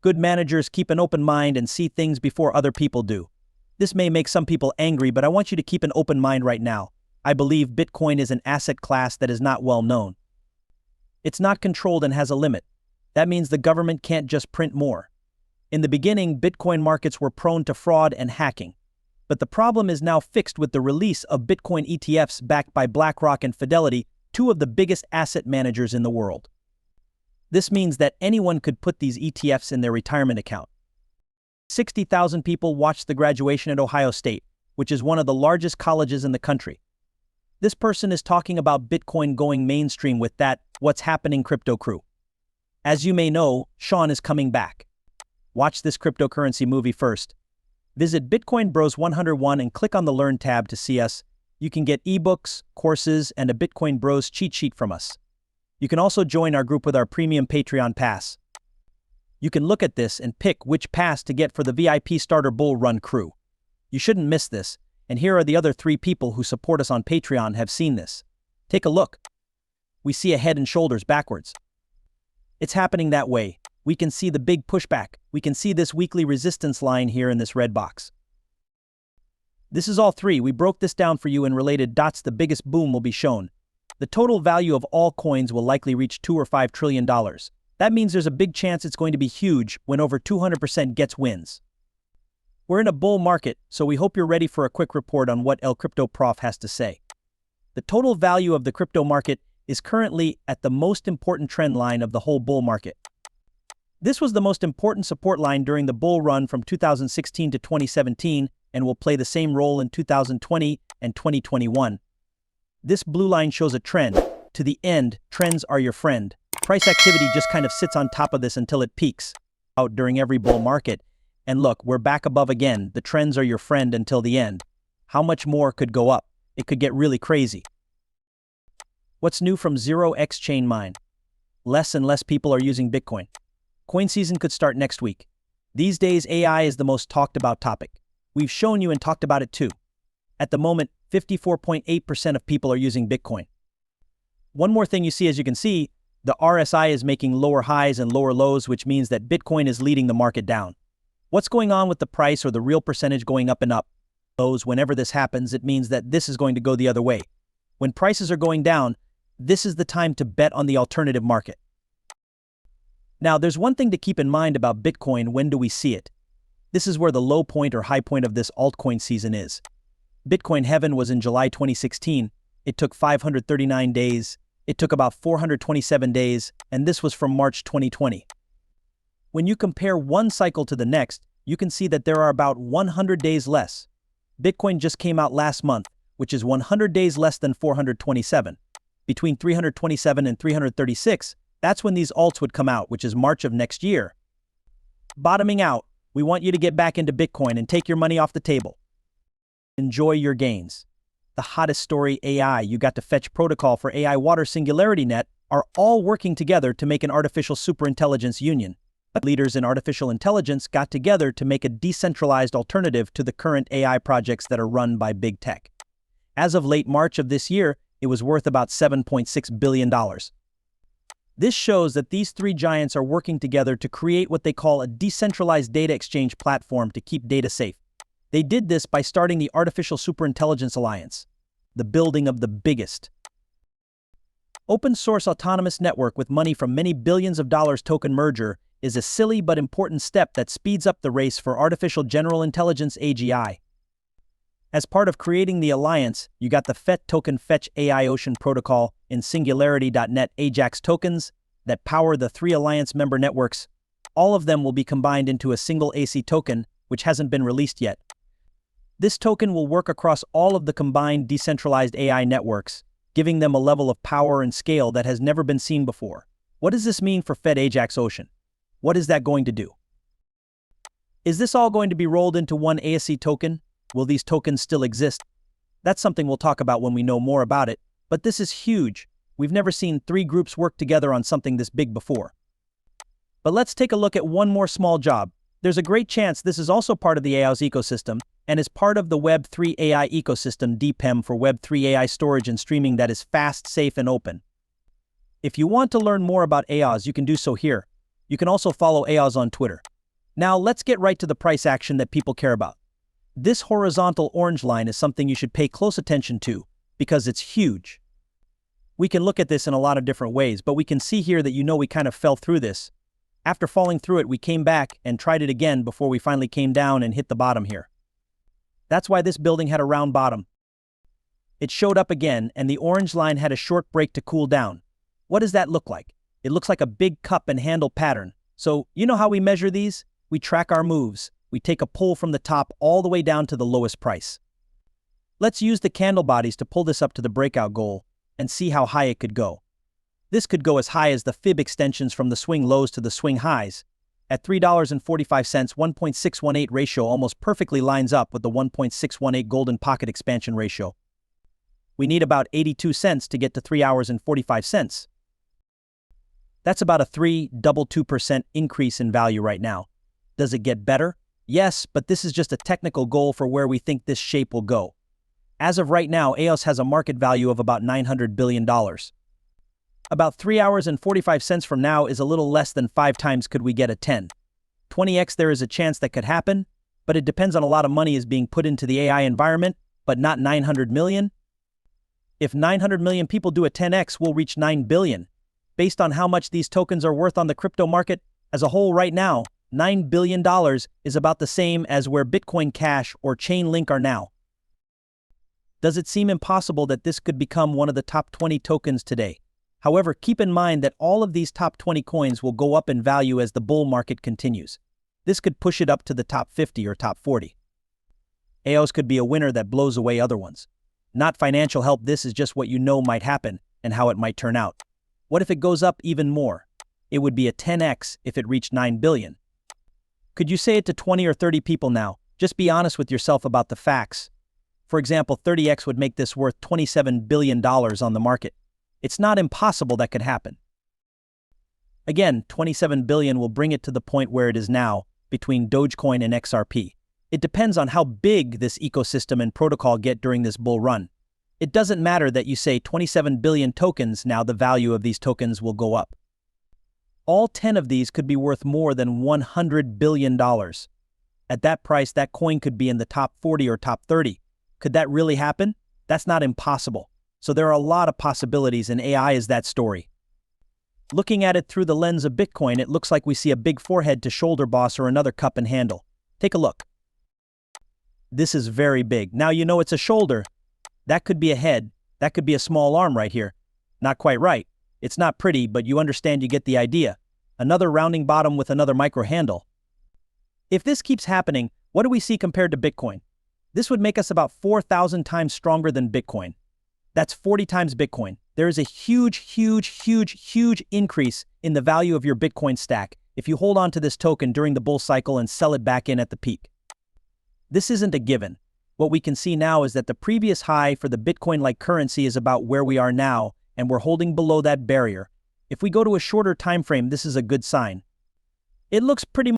Good managers keep an open mind and see things before other people do. This may make some people angry, but I want you to keep an open mind right now. I believe Bitcoin is an asset class that is not well known. It's not controlled and has a limit. That means the government can't just print more. In the beginning, Bitcoin markets were prone to fraud and hacking. But the problem is now fixed with the release of Bitcoin ETFs backed by BlackRock and Fidelity, two of the biggest asset managers in the world. This means that anyone could put these ETFs in their retirement account. 60,000 people watched the graduation at Ohio State, which is one of the largest colleges in the country. This person is talking about Bitcoin going mainstream with that "What's Happening" crypto crew. As you may know, Sean is coming back. Watch this cryptocurrency movie first. Visit Bitcoin Bros 101 and click on the Learn tab to see us. You can get ebooks, courses, and a Bitcoin Bros cheat sheet from us. You can also join our group with our premium Patreon pass. You can look at this and pick which pass to get for the VIP Starter Bull Run crew. You shouldn't miss this, and here are the other 3 people who support us on Patreon have seen this. Take a look. We see a head and shoulders backwards. It's happening that way. We can see the big pushback. We can see this weekly resistance line here in this red box. This is all 3. We broke this down for you in related dots. The biggest boom will be shown. The total value of all coins will likely reach $2 or $5 trillion. That means there's a big chance it's going to be huge when over 200% gets wins. We're in a bull market, so we hope you're ready for a quick report on what El Crypto Prof has to say. The total value of the crypto market is currently at the most important trend line of the whole bull market. This was the most important support line during the bull run from 2016 to 2017 and will play the same role in 2020 and 2021. This blue line shows a trend. To the end, trends are your friend. Price activity just kind of sits on top of this until it peaks out during every bull market. And look, we're back above again. The trends are your friend until the end. How much more could go up? It could get really crazy. What's new from 0x Chain Mine? Less and less people are using Bitcoin. Coin season could start next week. These days, AI is the most talked about topic. We've shown you and talked about it too. At the moment, 54.8% of people are using Bitcoin. One more thing you see, as you can see, the RSI is making lower highs and lower lows, which means that Bitcoin is leading the market down. What's going on with the price or the real percentage going up and up? Whenever this happens, it means that this is going to go the other way. When prices are going down, this is the time to bet on the alternative market. Now, there's one thing to keep in mind about Bitcoin. When do we see it? This is where the low point or high point of this altcoin season is. Bitcoin heaven was in July 2016. It took 539 days. It took about 427 days, and this was from March 2020. When you compare one cycle to the next, you can see that there are about 100 days less. Bitcoin just came out last month, which is 100 days less than 427. Between 327 and 336, that's when these alts would come out, which is March of next year. Bottoming out, we want you to get back into Bitcoin and take your money off the table. Enjoy your gains. The hottest story, AI, you got to fetch protocol for AI Water Singularity Net, are all working together to make an artificial superintelligence union. Leaders in artificial intelligence got together to make a decentralized alternative to the current AI projects that are run by big tech. As of late March of this year, it was worth about $7.6 billion. This shows that these 3 giants are working together to create what they call a decentralized data exchange platform to keep data safe. They did this by starting the Artificial Superintelligence Alliance, the building of the biggest open source autonomous network with money from many billions of dollars. Token merger is a silly but important step that speeds up the race for artificial general intelligence AGI. As part of creating the alliance, you got the FET token Fetch AI Ocean protocol in Singularity.net AJAX tokens that power the 3 alliance member networks. All of them will be combined into a single AC token, which hasn't been released yet. This token will work across all of the combined decentralized AI networks, giving them a level of power and scale that has never been seen before. What does this mean for Fed AJAX Ocean? What is that going to do? Is this all going to be rolled into one ASC token? Will these tokens still exist? That's something we'll talk about when we know more about it, but this is huge. We've never seen 3 groups work together on something this big before. But let's take a look at one more small job. There's a great chance this is also part of the AIOS ecosystem and is part of the Web3 AI ecosystem DPEM for Web3 AI storage and streaming that is fast, safe, and open. If you want to learn more about AIOS, you can do so here. You can also follow AIOS on Twitter. Now let's get right to the price action that people care about. This horizontal orange line is something you should pay close attention to because it's huge. We can look at this in a lot of different ways, but we can see here that we kind of fell through this. After falling through it, we came back and tried it again before we finally came down and hit the bottom here. That's why this building had a round bottom. It showed up again, and the orange line had a short break to cool down. What does that look like? It looks like a big cup and handle pattern. So, you know how we measure these? We track our moves. We take a pull from the top all the way down to the lowest price. Let's use the candle bodies to pull this up to the breakout goal and see how high it could go. This could go as high as the fib extensions from the swing lows to the swing highs. At $3.45, 1.618 ratio almost perfectly lines up with the 1.618 golden pocket expansion ratio. We need about 82 cents to get to 3 hours and 45 cents. That's about a 3.22% increase in value right now. Does it get better? Yes, but this is just a technical goal for where we think this shape will go. As of right now, EOS has a market value of about $900 billion. About 3 hours and 45 cents from now is a little less than 5 times could we get a 10. 20x there is a chance that could happen, but it depends on a lot of money is being put into the AI environment, but not 900 million. If 900 million people do a 10x, we'll reach 9 billion. Based on how much these tokens are worth on the crypto market as a whole right now, $9 billion is about the same as where Bitcoin Cash or Chainlink are now. Does it seem impossible that this could become one of the top 20 tokens today? However, keep in mind that all of these top 20 coins will go up in value as the bull market continues. This could push it up to the top 50 or top 40. EOS could be a winner that blows away other ones. Not financial help, this is just what you know might happen and how it might turn out. What if it goes up even more? It would be a 10x if it reached 9 billion. Could you say it to 20 or 30 people now? Just be honest with yourself about the facts. For example, 30x would make this worth $27 billion on the market. It's not impossible that could happen. Again, 27 billion will bring it to the point where it is now, between Dogecoin and XRP. It depends on how big this ecosystem and protocol get during this bull run. It doesn't matter that you say 27 billion tokens, now the value of these tokens will go up. All 10 of these could be worth more than $100 billion. At that price, that coin could be in the top 40 or top 30. Could that really happen? That's not impossible. So there are a lot of possibilities, and AI is that story. Looking at it through the lens of Bitcoin, it looks like we see a big forehead to shoulder boss or another cup and handle. Take a look. This is very big. Now you know it's a shoulder. That could be a head. That could be a small arm right here. Not quite right. It's not pretty, but you understand, you get the idea. Another rounding bottom with another micro handle. If this keeps happening, what do we see compared to Bitcoin? This would make us about 4,000 times stronger than Bitcoin. That's 40 times Bitcoin. There is a huge increase in the value of your Bitcoin stack if you hold on to this token during the bull cycle and sell it back in at the peak. This isn't a given. What we can see now is that the previous high for the Bitcoin-like currency is about where we are now, and we're holding below that barrier. If we go to a shorter time frame, this is a good sign. It looks pretty